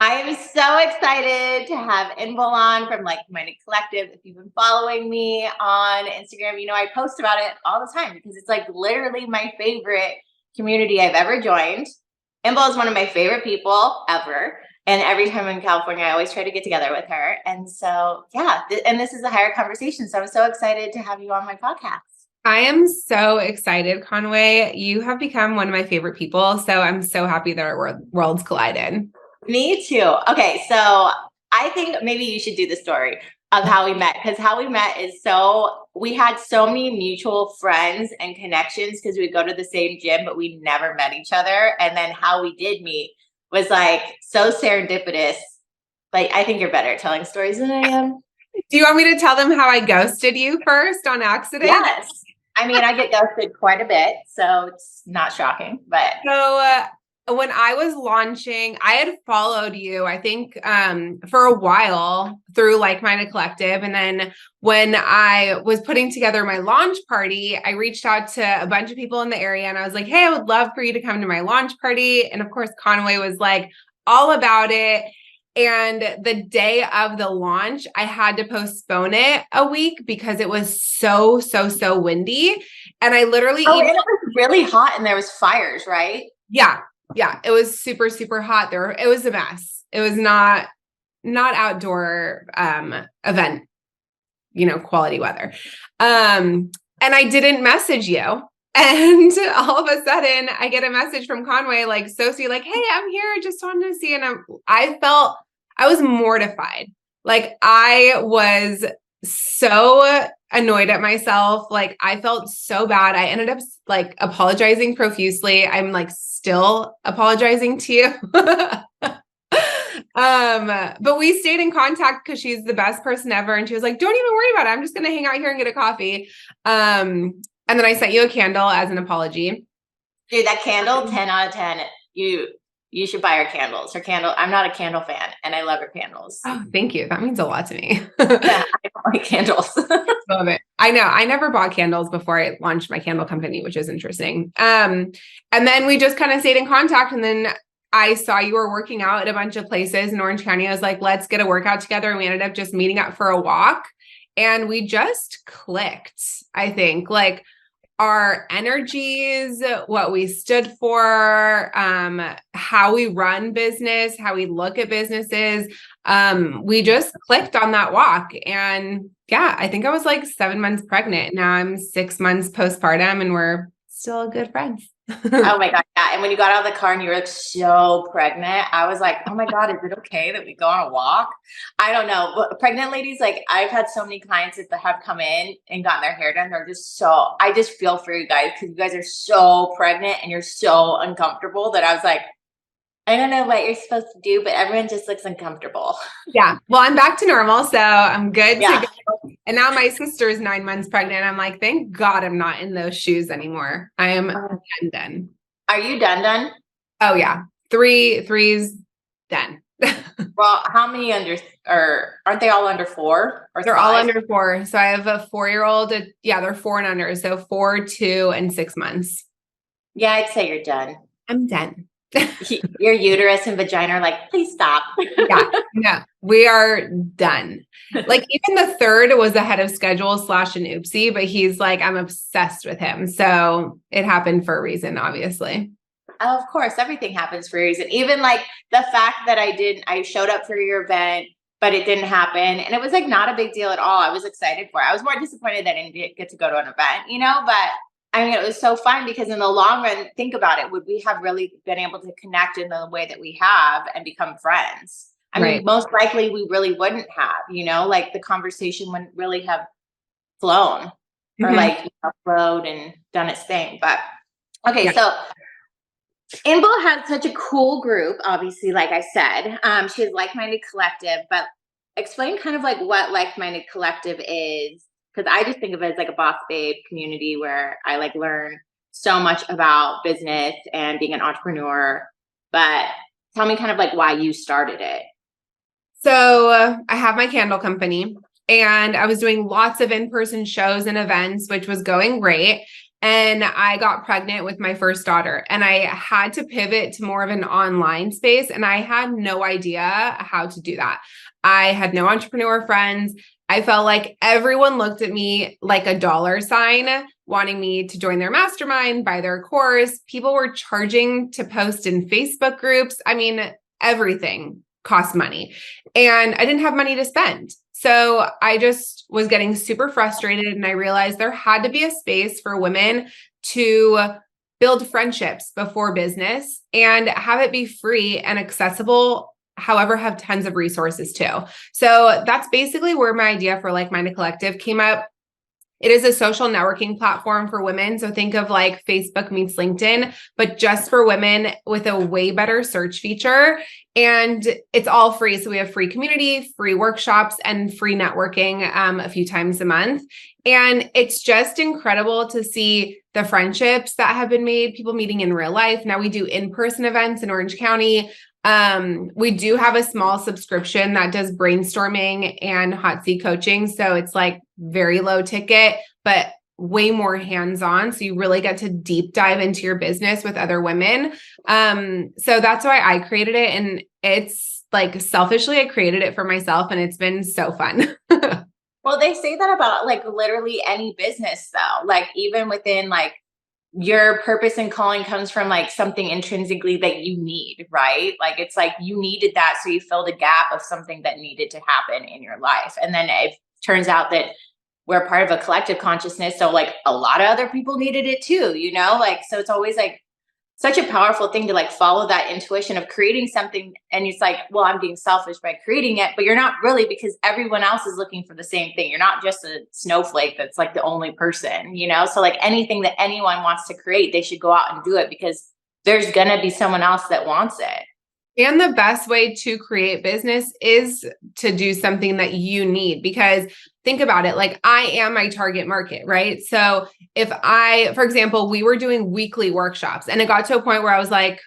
I am so excited to have Inbal on from Like-Minded Collective. If you've been following me on Instagram, you know I post about it all the time because it's like literally my favorite community I've ever joined. Inbal is one of my favorite people ever. And every time I'm in California, I always try to get together with her. And so, yeah, and this is a Higher Conversation. So I'm so excited to have you on my podcast. I am so excited, Conway. You have become one of my favorite people. So I'm so happy that our worlds collided. Me too. Okay, so I think maybe you should do the story of how we met, because how we met is we had so many mutual friends and connections because we go to the same gym, but we never met each other. And then how we did meet was like so serendipitous. Like, I think you're better at telling stories than I am. Do you want me to tell them how I ghosted you first on accident? Yes. I mean, I get ghosted quite a bit, so it's not shocking, but. So when I was launching, I had followed you, I think, for a while through Like-Minded Collective. And then when I was putting together my launch party, I reached out to a bunch of people in the area and I was like, hey, I would love for you to come to my launch party. And of course, Conway was like all about it. And the day of the launch, I had to postpone it a week because it was so windy. And I literally and it was really hot and there was fires, right? Yeah. It was super hot there. It was a mess. It was not outdoor event, quality weather. And I didn't message you. And all of a sudden I get a message from Conway, like, Sophie, like, hey, I'm here. Just wanted to see. And I was mortified. Like, I was so annoyed at myself. Like, I felt so bad. I ended up like apologizing profusely. I'm like still apologizing to you. But we stayed in contact because she's the best person ever. And she was like, don't even worry about it. I'm just going to hang out here and get a coffee. And then I sent you a candle as an apology. Dude, that candle, 10 out of 10. You should buy her candles. Her candle, I'm not a candle fan, and I love her candles. Oh, thank you. That means a lot to me. Yeah, I don't like candles. Love it. I know. I never bought candles before I launched my candle company, which is interesting. And then we just kind of stayed in contact. And then I saw you were working out at a bunch of places in Orange County. I was like, let's get a workout together. And we ended up just meeting up for a walk. And we just clicked, I think. Like, our energies, what we stood for, how we run business, how we look at businesses. We just clicked on that walk. And yeah, I think I was like 7 months pregnant. Now I'm 6 months postpartum and we're still good friends. Oh my God. Yeah. And when you got out of the car and you were like so pregnant, I was like, oh my God, is it okay that we go on a walk? I don't know. But pregnant ladies, like, I've had so many clients that have come in and gotten their hair done. They're just I just feel for you guys because you guys are so pregnant and you're so uncomfortable that I was like, I don't know what you're supposed to do, but everyone just looks uncomfortable. Yeah. Well, I'm back to normal, so I'm good to go. And now my sister is 9 months pregnant. I'm like, thank God I'm not in those shoes anymore. I am done. Are you done? Oh yeah. Three's done. Well, how many aren't they all under 4? Or they're 5? All under 4. So I have a 4-year-old. Yeah, they're 4 and under. So 4, 2, and 6 months. Yeah, I'd say you're done. I'm done. Your uterus and vagina are like, please stop. Yeah, we are done. Like, even the 3rd was ahead of schedule / an oopsie, but he's like, I'm obsessed with him. So it happened for a reason, obviously. Of course, everything happens for a reason. Even like the fact that I showed up for your event, but it didn't happen. And it was like not a big deal at all. I was excited for it. I was more disappointed that I didn't get to go to an event, but I mean, it was so fun because in the long run, think about it. Would we have really been able to connect in the way that we have and become friends? I mean, most likely we really wouldn't have, like the conversation wouldn't really have flown or like flowed and done its thing. But okay, so Inbal has such a cool group, obviously, like I said. She has Like-Minded Collective, but explain kind of like what Like-Minded Collective is. Because I just think of it as like a boss babe community where I like learn so much about business and being an entrepreneur. But tell me kind of like why you started it. So I have my candle company and I was doing lots of in-person shows and events, which was going great. and I got pregnant with my first daughter, and I had to pivot to more of an online space. And I had no idea how to do that. I had no entrepreneur friends. I felt like everyone looked at me like a dollar sign, wanting me to join their mastermind, buy their course. People were charging to post in Facebook groups. I mean, everything cost money, and I didn't have money to spend. So I just was getting super frustrated, and I realized there had to be a space for women to build friendships before business and have it be free and accessible, however, have tons of resources too. So that's basically where my idea for Like Minded Collective came up. It is a social networking platform for women. So think of like Facebook meets LinkedIn, but just for women with a way better search feature. And it's all free. So we have free community, free workshops, and free networking a few times a month. And it's just incredible to see the friendships that have been made, people meeting in real life. Now we do in-person events in Orange County. We do have a small subscription that does brainstorming and hot seat coaching. So it's like very low ticket, but way more hands-on. So you really get to deep dive into your business with other women. So that's why I created it. And it's like selfishly, I created it for myself, and it's been so fun. Well, they say that about like literally any business though, like even within like your purpose and calling comes from like something intrinsically that you need, right? Like it's like you needed that. So you filled a gap of something that needed to happen in your life. And then it turns out that we're part of a collective consciousness. So like a lot of other people needed it too, you know, like, so it's always like such a powerful thing to like follow that intuition of creating something. And it's like, well, I'm being selfish by creating it, but you're not really, because everyone else is looking for the same thing. You're not just a snowflake that's like the only person, you know? So like anything that anyone wants to create, they should go out and do it, because there's going to be someone else that wants it. And the best way to create business is to do something that you need, because think about it, like I am my target market, right? So if for example, we were doing weekly workshops, and it got to a point where I was like,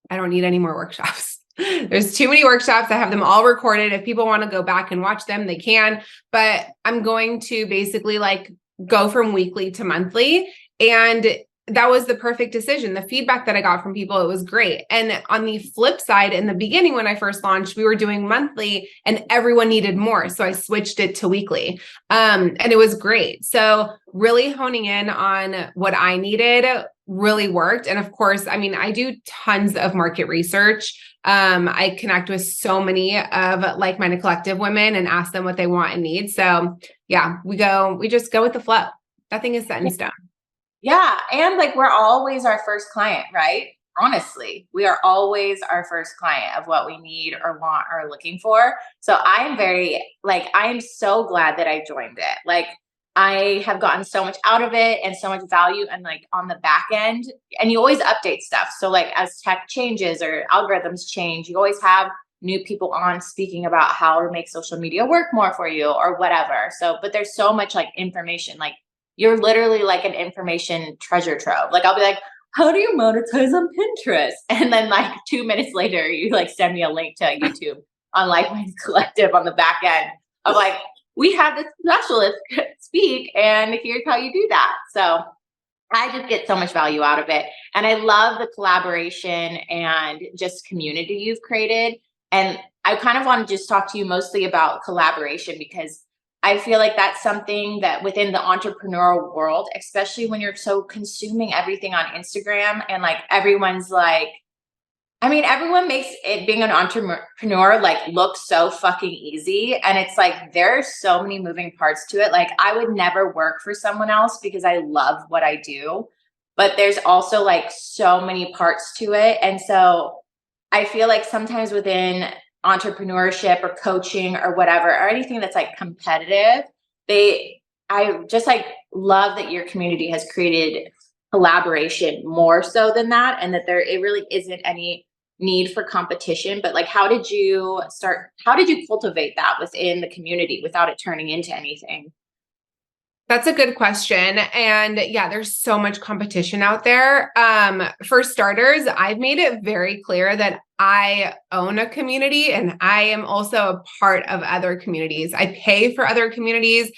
I don't need any more workshops. There's too many workshops. I have them all recorded. If people want to go back and watch them, they can, but I'm going to basically like go from weekly to monthly. And that was the perfect decision. The feedback that I got from people, it was great. And on the flip side, in the beginning, when I first launched, we were doing monthly and everyone needed more. So I switched it to weekly. And it was great. So really honing in on what I needed really worked. And of course, I mean, I do tons of market research. I connect with so many of like-minded collective women and ask them what they want and need. So yeah, we just go with the flow. Nothing is set in stone. Yeah. And like we're always our first client, right? Honestly, we are always our first client of what we need or want or looking for. So I am so glad that I joined it. Like I have gotten so much out of it and so much value, and like on the back end, and you always update stuff. So like as tech changes or algorithms change, you always have new people on speaking about how to make social media work more for you or whatever. So, but there's so much like information, like you're literally like an information treasure trove. Like I'll be like, how do you monetize on Pinterest? And then like 2 minutes later, you like send me a link to YouTube on Like Minded Collective on the back end of like, we have this specialist speak and here's how you do that. So I just get so much value out of it. And I love the collaboration and just community you've created. And I kind of want to just talk to you mostly about collaboration, because I feel like that's something that within the entrepreneurial world, especially when you're so consuming everything on Instagram and like everyone's like, I mean, everyone makes it being an entrepreneur like look so fucking easy. And it's like, there are so many moving parts to it. Like I would never work for someone else because I love what I do, but there's also like so many parts to it. And so I feel like sometimes within entrepreneurship or coaching or whatever, or anything that's like competitive, I just like love that your community has created collaboration more so than that. And that it really isn't any need for competition, but like, how did you cultivate that within the community without it turning into anything? That's a good question. And yeah, there's so much competition out there. For starters, I've made it very clear that I own a community and I am also a part of other communities. I pay for other communities.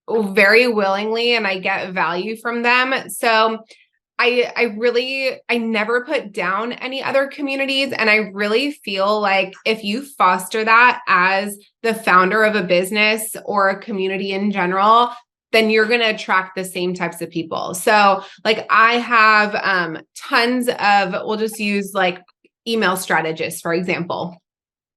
very willingly and I get value from them. So I never put down any other communities. And I really feel like if you foster that as the founder of a business or a community in general, then you're going to attract the same types of people. So like I have tons of, we'll just use like email strategists, for example,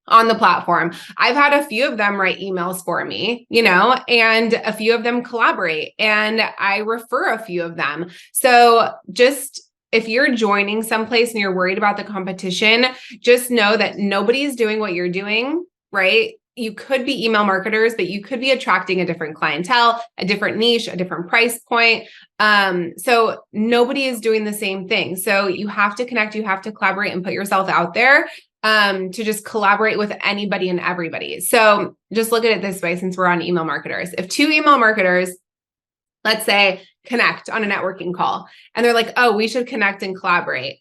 on the platform. I've had a few of them write emails for me, and a few of them collaborate, and I refer a few of them. So just if you're joining someplace and you're worried about the competition, just know that nobody's doing what you're doing, right? You could be email marketers, but you could be attracting a different clientele, a different niche, a different price point. So nobody is doing the same thing. So you have to connect, you have to collaborate and put yourself out there to just collaborate with anybody and everybody. So just look at it this way, since we're on email marketers. If two email marketers, let's say, connect on a networking call and they're like, oh, we should connect and collaborate.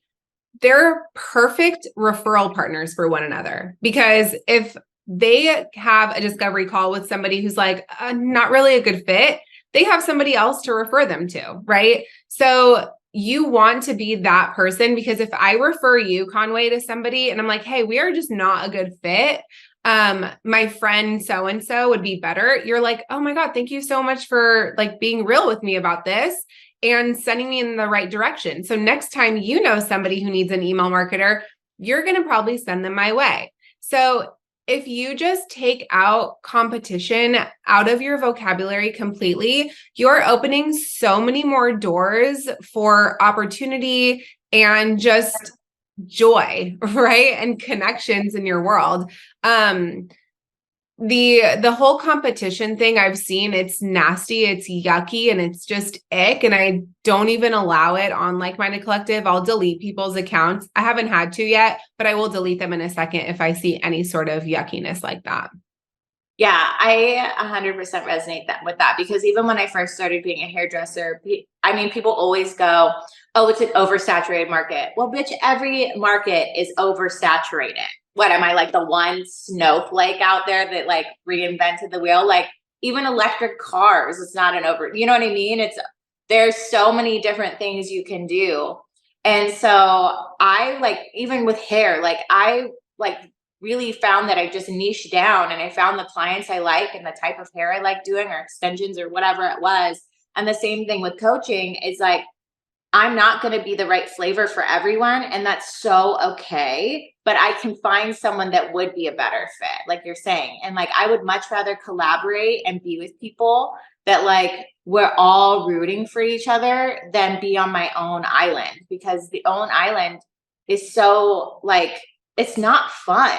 They're perfect referral partners for one another, because if they have a discovery call with somebody who's like, not really a good fit, they have somebody else to refer them to, right? So you want to be that person, because if I refer you, Conway, to somebody and I'm like, hey, we are just not a good fit, my friend so-and-so would be better. You're like, oh my God, thank you so much for like being real with me about this and sending me in the right direction. So next time you know somebody who needs an email marketer, you're going to probably send them my way. So if you just take out competition out of your vocabulary completely, you're opening so many more doors for opportunity and just joy, right? And connections in your world. The whole competition thing I've seen, it's nasty, it's yucky, and it's just ick. And I don't even allow it on Like Minded Collective. I'll delete people's accounts. I haven't had to yet, but I will delete them in a second if I see any sort of yuckiness like that. Yeah, I 100% resonate with that, because even when I first started being a hairdresser, people always go, oh, it's an oversaturated market. Well, bitch, every market is oversaturated. What am I, like the one snowflake out there that like reinvented the wheel? Like even electric cars, it's not you know what I mean? There's so many different things you can do. And so I like, even with hair, like I like really found that I just niched down and I found the clients I like and the type of hair I like doing, or extensions or whatever it was. And the same thing with coaching is like, I'm not going to be the right flavor for everyone. And that's so okay. But I can find someone that would be a better fit, like you're saying. And like, I would much rather collaborate and be with people that like, we're all rooting for each other than be on my own island, because the own island is so like, it's not fun.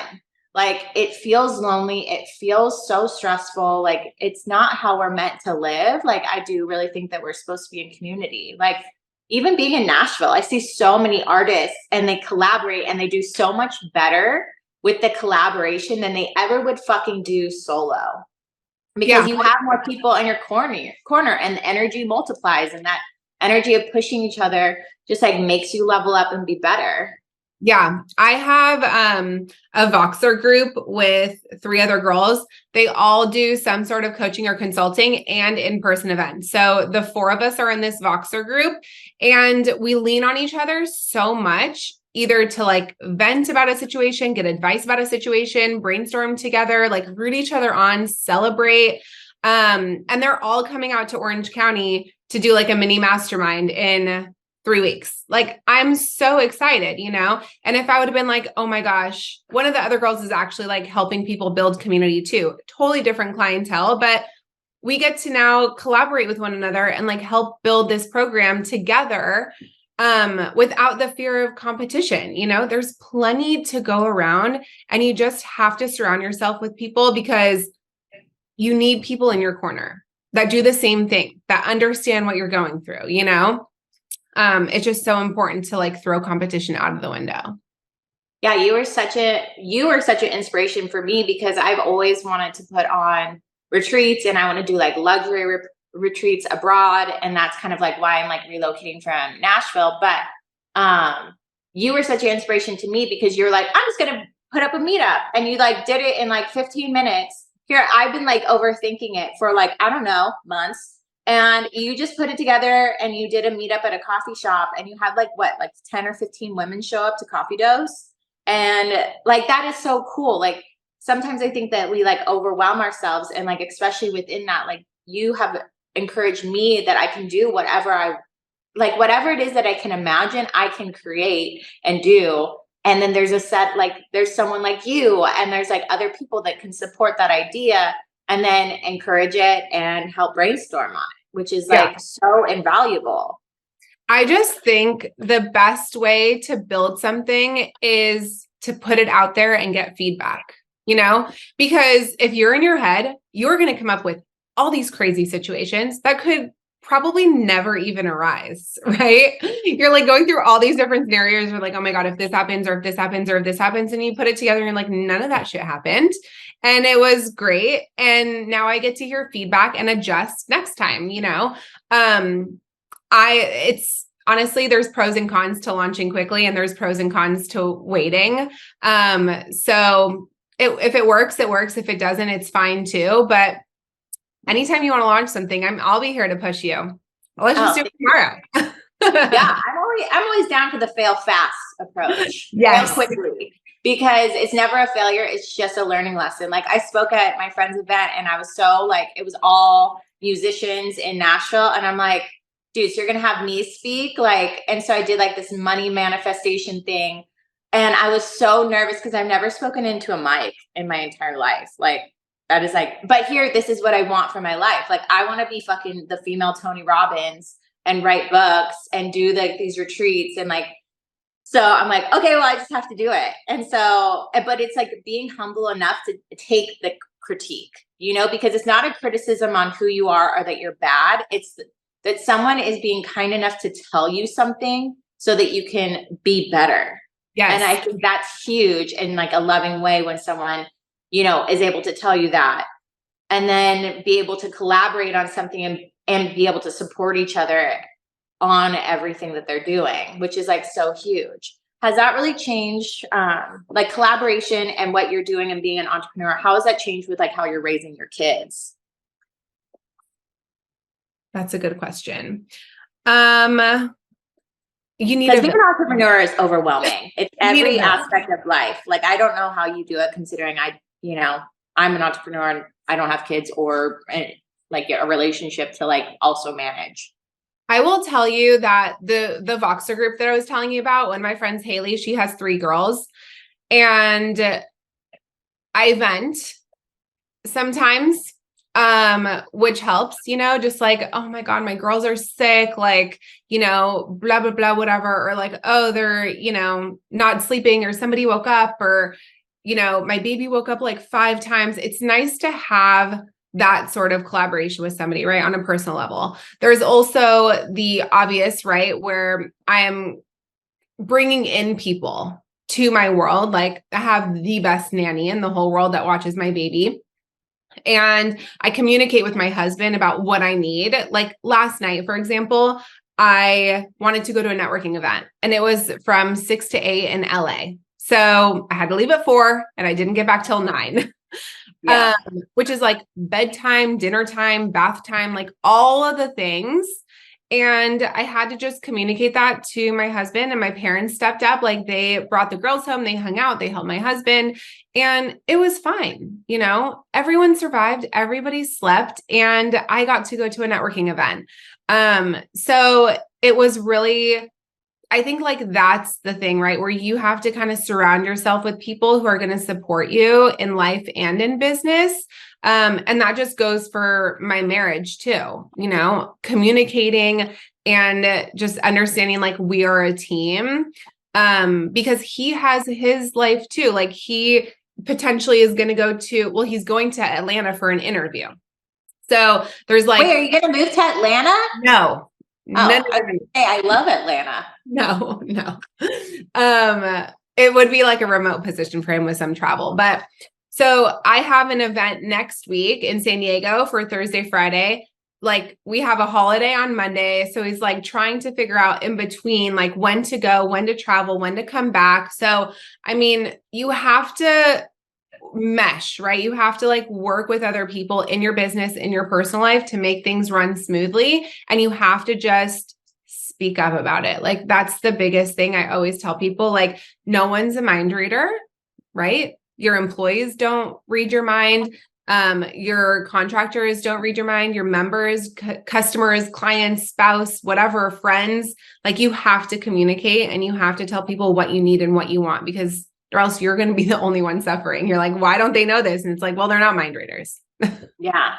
Like it feels lonely. It feels so stressful. Like it's not how we're meant to live. Like I do really think that we're supposed to be in community. Like even being in Nashville, I see so many artists and they collaborate and they do so much better with the collaboration than they ever would fucking do solo. Because you have more people in your corner and the energy multiplies, and that energy of pushing each other just like makes you level up and be better. Yeah, I have a Voxer group with 3 other girls. They all do some sort of coaching or consulting and in-person events. So the 4 of us are in this Voxer group and we lean on each other so much, either to like vent about a situation, get advice about a situation, brainstorm together, like root each other on, celebrate. And they're all coming out to Orange County to do like a mini mastermind in 3 weeks. Like, I'm so excited, And if I would have been like, oh my gosh, one of the other girls is actually like helping people build community too, totally different clientele, but we get to now collaborate with one another and like help build this program together without the fear of competition. There's plenty to go around, and you just have to surround yourself with people, because you need people in your corner that do the same thing, that understand what you're going through, It's just so important to like throw competition out of the window. Yeah, you were such an inspiration for me, because I've always wanted to put on retreats, and I want to do like luxury retreats abroad, and that's kind of like why I'm like relocating from Nashville. But you were such an inspiration to me, because you're like, I'm just gonna put up a meetup, and you like did it in like 15 minutes. here I've been like overthinking it for like, I don't know, months. And you just put it together and you did a meetup at a coffee shop and you had like what, like 10 or 15 women show up to coffee dose. And like, that is so cool. Like sometimes I think that we like overwhelm ourselves, and like, especially within that, like you have encouraged me that I can do whatever whatever it is that I can imagine, I can create and do. And then there's a set, like there's someone like you, and there's like other people that can support that idea and then encourage it and help brainstorm on it, which is Yeah. like so invaluable. I just think the best way to build something is to put it out there and get feedback, because if you're in your head, you're going to come up with all these crazy situations that could probably never even arise, right? You're like going through all these different scenarios. You're like, oh my God, if this happens, or if this happens, or if this happens, and you put it together and you're like, none of that shit happened. And it was great. And now I get to hear feedback and adjust next time, it's honestly, there's pros and cons to launching quickly, and there's pros and cons to waiting. So if it works, it works. If it doesn't, it's fine too. But anytime you want to launch something, I'll be here to push you. Let's just do it tomorrow. Yeah, I'm always down for the fail fast approach. Yes. Fail quickly, because it's never a failure. It's just a learning lesson. Like I spoke at my friend's event and I was so like, it was all musicians in Nashville. And I'm like, dude, so you're going to have me speak? Like, and so I did like this money manifestation thing. And I was so nervous because I've never spoken into a mic in my entire life. Like that is like, but here, this is what I want for my life. Like I want to be fucking the female Tony Robbins and write books and do like these retreats. And like, so I'm like, okay, well, I just have to do it. And so, but it's like being humble enough to take the critique, because it's not a criticism on who you are or that you're bad. It's that someone is being kind enough to tell you something so that you can be better. Yes. And I think that's huge in like a loving way when someone, is able to tell you that, and then be able to collaborate on something and be able to support each other on everything that they're doing, which is like so huge. Has that really changed, like collaboration and what you're doing and being an entrepreneur? How has that changed with like how you're raising your kids? That's a good question. You need to being an entrepreneur is overwhelming. It's every aspect of life. Like, I don't know how you do it, considering I'm an entrepreneur and I don't have kids or like a relationship to like also manage. I will tell you that the Voxer group that I was telling you about, one of my friends, Haley, she has 3 girls, and I vent sometimes, which helps, just like, oh my God, my girls are sick, like, blah, blah, blah, whatever. Or like, oh, they're, not sleeping, or somebody woke up, or, my baby woke up like 5 times. It's nice to have that sort of collaboration with somebody, right? On a personal level. There's also the obvious, right? Where I am bringing in people to my world. Like I have the best nanny in the whole world that watches my baby. And I communicate with my husband about what I need. Like last night, for example, I wanted to go to a networking event, and it was from 6 to 8 in LA. So I had to leave at 4 and I didn't get back till 9. Yeah. Which is like bedtime, dinner time, bath time, like all of the things. And I had to just communicate that to my husband, and my parents stepped up. Like they brought the girls home, they hung out, they helped my husband, and it was fine. Everyone survived, everybody slept, and I got to go to a networking event. So it was really, I think like that's the thing, right? Where you have to kind of surround yourself with people who are going to support you in life and in business. And that just goes for my marriage too, communicating and just understanding like we are a team. Because he has his life too. Like he potentially is going to go to, he's going to Atlanta for an interview. So there's like, wait, are you going to move to Atlanta? No. Oh, hey, I love Atlanta. No. It would be like a remote position for him with some travel. But so I have an event next week in San Diego for Thursday, Friday. Like we have a holiday on Monday. So he's like trying to figure out in between, like when to go, when to travel, when to come back. So, I mean, you have to mesh, right? You have to like work with other people in your business, in your personal life to make things run smoothly. And you have to just speak up about it. Like that's the biggest thing I always tell people, like no one's a mind reader, right? Your employees don't read your mind. Your contractors don't read your mind, your members, customers, clients, spouse, whatever, friends, like you have to communicate and you have to tell people what you need and what you want, because or else you're going to be the only one suffering. You're like, why don't they know this? And it's like, well, they're not mind readers. Yeah,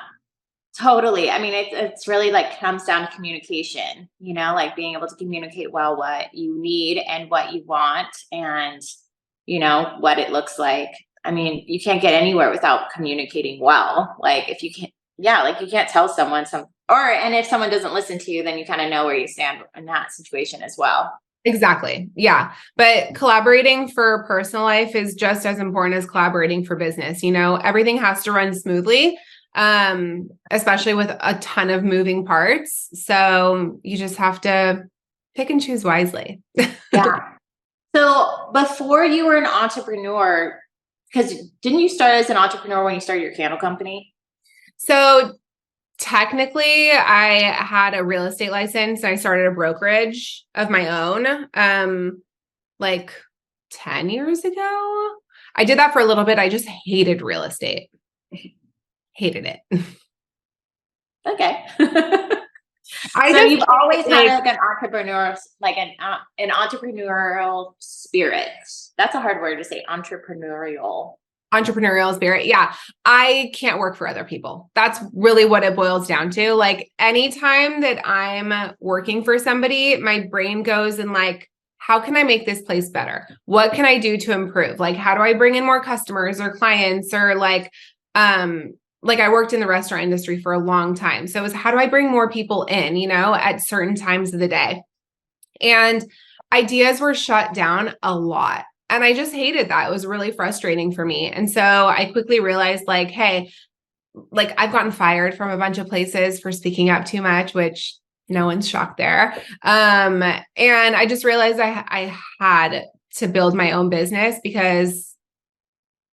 totally. I mean, it's really like comes down to communication, like being able to communicate well what you need and what you want and, what it looks like. I mean, you can't get anywhere without communicating well. Like if you can't, yeah, like you can't tell someone and if someone doesn't listen to you, then you kind of know where you stand in that situation as well. Exactly. Yeah. But collaborating for personal life is just as important as collaborating for business. Everything has to run smoothly, especially with a ton of moving parts. So you just have to pick and choose wisely. Yeah. So before you were an entrepreneur, because didn't you start as an entrepreneur when you started your candle company? So technically, I had a real estate license. I started a brokerage of my own, like 10 years ago. I did that for a little bit. I just hated real estate. Hated it. Okay. So you've always had like an entrepreneurial spirit. That's a hard word to say, entrepreneurial. Entrepreneurial spirit. Yeah. I can't work for other people. That's really what it boils down to. Like anytime that I'm working for somebody, my brain goes and like, how can I make this place better? What can I do to improve? Like, how do I bring in more customers or clients or like I worked in the restaurant industry for a long time. So it was how do I bring more people in, at certain times of the day? And ideas were shut down a lot. And I just hated that. It was really frustrating for me. And so I quickly realized like, hey, like I've gotten fired from a bunch of places for speaking up too much, which no one's shocked there. And I just realized I had to build my own business because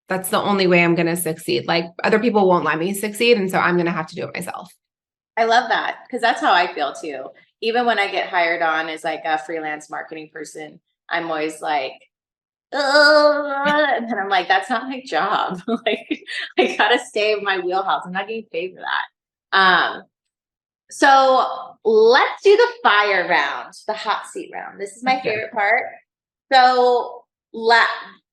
that's the only way I'm going to succeed. Like other people won't let me succeed. And so I'm going to have to do it myself. I love that because that's how I feel too. Even when I get hired on as like a freelance marketing person, I'm always like, and then I'm like, that's not my job. Like I gotta stay in my wheelhouse. I'm not getting paid for that. So let's do the fire round, the hot seat round. This is my favorite part. So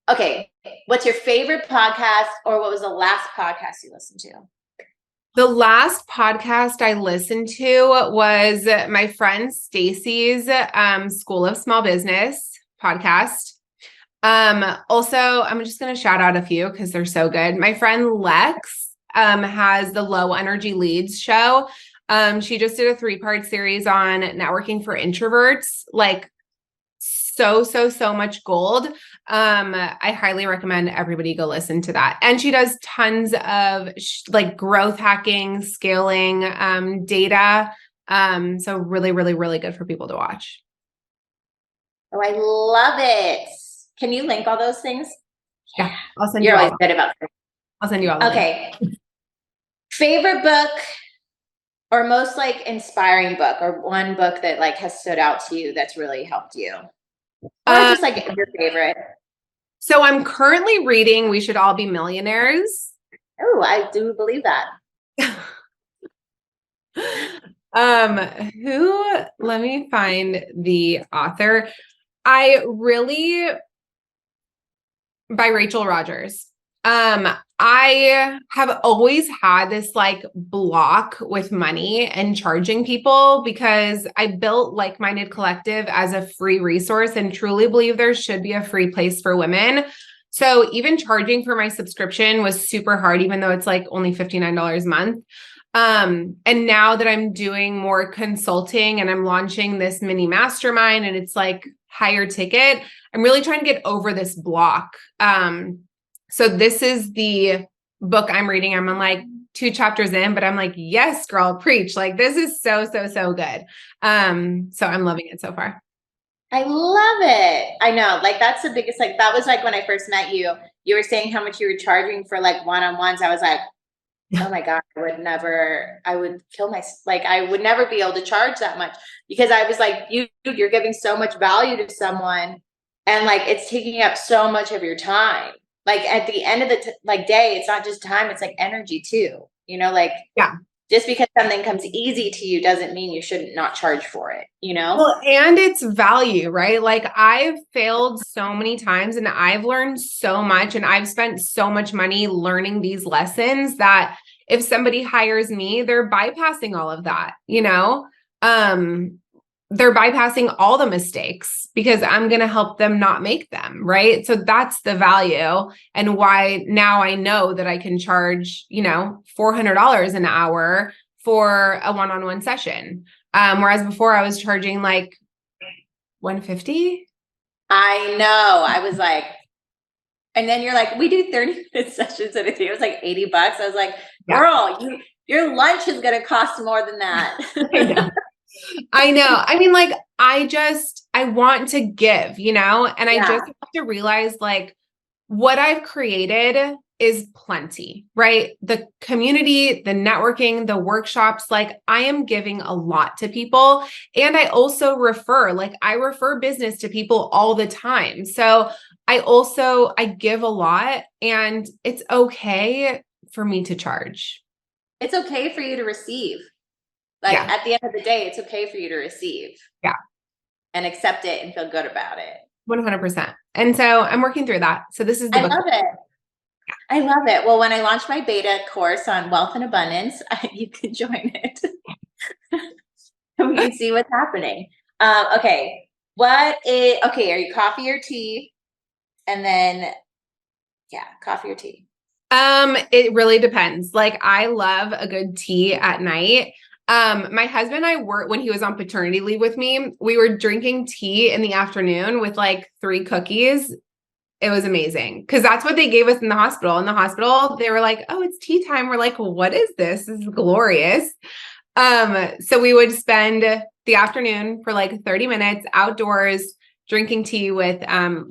okay, what's your favorite podcast or what was the last podcast you listened to? The last podcast I listened to was my friend Stacy's School of Small Business podcast. Also, I'm just going to shout out a few because they're so good. My friend Lex has the Low Energy Leads show. She just did a 3-part series on networking for introverts, like so much gold. I highly recommend everybody go listen to that. And she does tons of like growth hacking, scaling, data. So really, really, really good for people to watch. Oh, I love it. Can you link all those things? Yeah, I'll send You're you all. always good about it. I'll send you all. Okay. Favorite book or most like inspiring book or one book that like has stood out to you that's really helped you? Or just like your favorite? So I'm currently reading We Should All Be Millionaires. Oh, I do believe that. Let me find the author. By Rachel Rogers. I have always had this like block with money and charging people because I built Like-Minded Collective as a free resource and truly believe there should be a free place for women. So even charging for my subscription was super hard, even though it's like only $59 a month. And now that I'm doing more consulting and I'm launching this mini mastermind and it's like higher ticket, I'm really trying to get over this block. So this is the book I'm reading. I'm on like 2 chapters in, but I'm like, yes, girl, preach. Like this is so good. So I'm loving it so far. I love it. I know, like that's the biggest, like that was like when I first met you, you were saying how much you were charging for like one-on-ones. I was like, oh my God, I would kill like I would never be able to charge that much because I was like, you're giving so much value to someone and like it's taking up so much of your time. Like at the end of the like day, it's not just time, it's like energy too. Like Yeah. just because something comes easy to you doesn't mean you shouldn't not charge for it, Well, and it's value, right? Like I've failed so many times and I've learned so much and I've spent so much money learning these lessons that if somebody hires me, they're bypassing all of that, they're bypassing all the mistakes because I'm going to help them not make them, right? So that's the value and why now I know that I can charge, $400 an hour for a one-on-one session. Whereas before I was charging like 150. I know. I was like, and then you're like, we do 30-minute sessions and it was like $80. I was like, girl, your lunch is going to cost more than that. I know. I mean, like, I want to give, and I just have to realize like what I've created is plenty, right? The community, the networking, the workshops, like I am giving a lot to people. And I also I refer business to people all the time. So I give a lot and it's okay for me to charge. It's okay for you to receive. Like at the end of the day, it's okay for you to receive. Yeah. And accept it and feel good about it. 100%. And so I'm working through that. So this is the book. I love it. I love it. Well, when I launch my beta course on wealth and abundance, you can join it. We can see what's happening. Okay. Are you coffee or tea? And then, coffee or tea? It really depends. Like I love a good tea at night. My husband and I when he was on paternity leave with me, we were drinking tea in the afternoon with like 3 cookies. It was amazing because that's what they gave us in the hospital. In the hospital, they were like, "Oh, it's tea time." We're like, "What is this? This is glorious." So we would spend the afternoon for like 30 minutes outdoors drinking tea with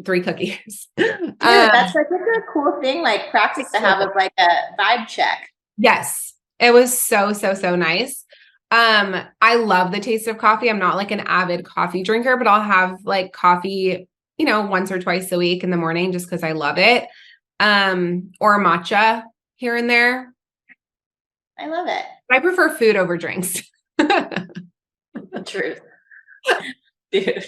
3 cookies. Dude, that's like a cool thing, like practice to have of like a vibe check. Yes, it was so nice. I love the taste of coffee. I'm not like an avid coffee drinker, but I'll have like coffee once or twice a week in the morning just because I love it. Or matcha here and there. I love it. I prefer food over drinks. Truth. Dude,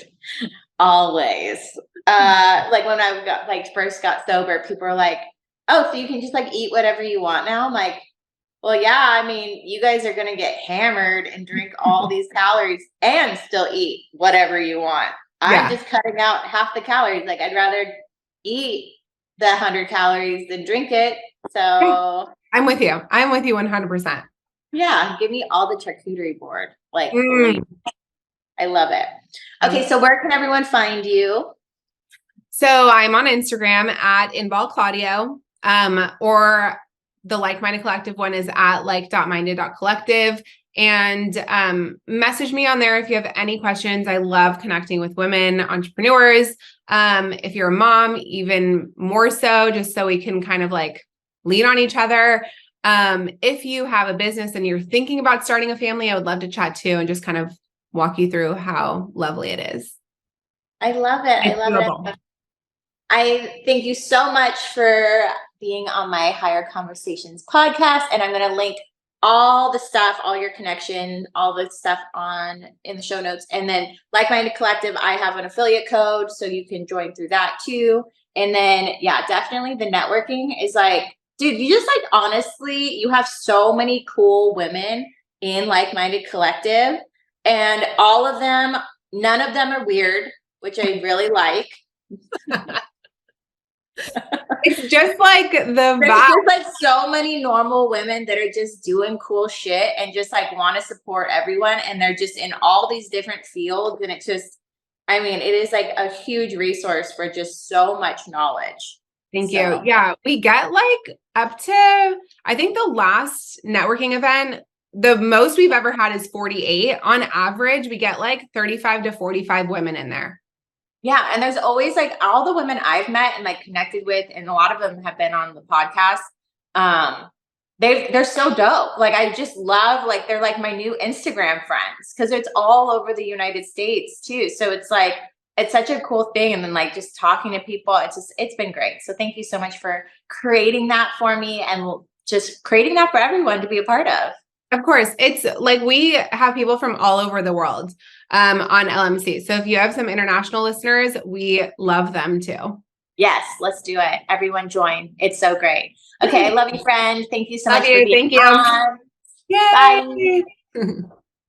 always. Like when I first got sober, people were like, oh, so you can just like eat whatever you want now? I'm like, well, yeah, I mean, you guys are going to get hammered and drink all these calories and still eat whatever you want. I'm just cutting out half the calories. Like I'd rather eat the 100 calories than drink it. So I'm with you. I'm with you 100%. Yeah. Give me all the charcuterie board. Like, I love it. Okay. So where can everyone find you? So I'm on Instagram at Inbal Claudio, or the Like-Minded Collective one is at like.minded.collective. And message me on there if you have any questions. I love connecting with women entrepreneurs. If you're a mom, even more so, just so we can kind of like lean on each other. If you have a business and you're thinking about starting a family, I would love to chat too and just kind of walk you through how lovely it is. I love it. I love it. I thank you so much for being on my Higher.Conversations podcast. And I'm going to link all the stuff, all your connection, all the stuff in the show notes. And then Like-Minded Collective, I have an affiliate code, so you can join through that too. And then, definitely the networking is like, dude, you just like, honestly, you have so many cool women in Like-Minded Collective, and all of them, none of them are weird, which I really like. It's just like there's just like so many normal women that are just doing cool shit and just like want to support everyone, and they're just in all these different fields, and it's just, I mean, it is like a huge resource for just so much knowledge. Thank you. Yeah, we get like up to, I think the last networking event, the most we've ever had is 48. On average, we get like 35 to 45 women in there. Yeah. And there's always like all the women I've met and like connected with, and a lot of them have been on the podcast. Um, they're so dope. Like I just love, like, they're like my new Instagram friends because it's all over the United States too. So it's like, it's such a cool thing. And then like just talking to people, it's been great. So thank you so much for creating that for me and just creating that for everyone to be a part of. Of course, it's like we have people from all over the world on LMC. So if you have some international listeners, we love them too. Yes, let's do it. Everyone join. It's so great. Okay, I love you, friend. Thank you so Love much for you. being Thank you. on. Yay. Bye.